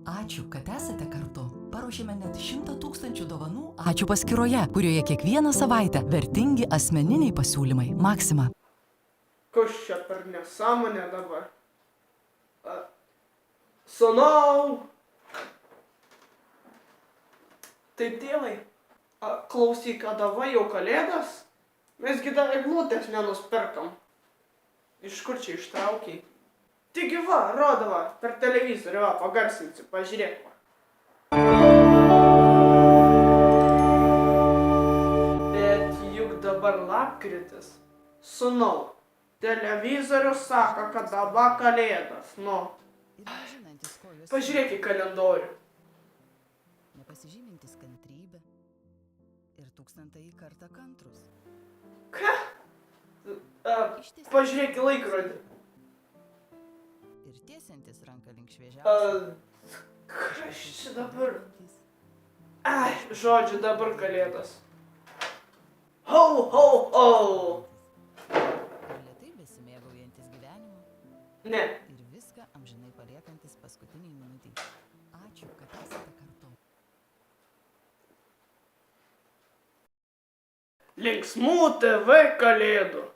Ačiū, kad esate kartu. Paruošėme net 100 000 dovanų Ačiū paskyroje, kurioje kiekvieną savaitę vertingi asmeniniai pasiūlymai. Maxima. Kas čia per nesąmonė dabar? Sūnau! Taip, tėvai, klausyk, kada jau kalėdas? Mesgi dar eglutės nenusperkam. Iš kur čia ištraukiai? Taigi va, rodo va, per televizorių, va, pagarsinsiu, pažiūrėk va. Bet juk dabar lapkritis. Sūnau, televizorius sako, kad dabar kalėdas, nu. Pažiūrėk į kalendorių. Nepasižymintis kantrybę ir 1000 kartą kantrus. Ką? Pažiūrėk į laikrodį. Ir tiesiantis ranką link šviežiausio. Kas čia dabar? Ai, žodžiu, dabar kalėdas. Ho, ho, ho! Ir lėtai besimėgaujantis gyvenimu. Ne. Ir viską amžinai paliekantis paskutiniai minutei. Ačiū, kad esate kartu. Linksmų TV kalėdų.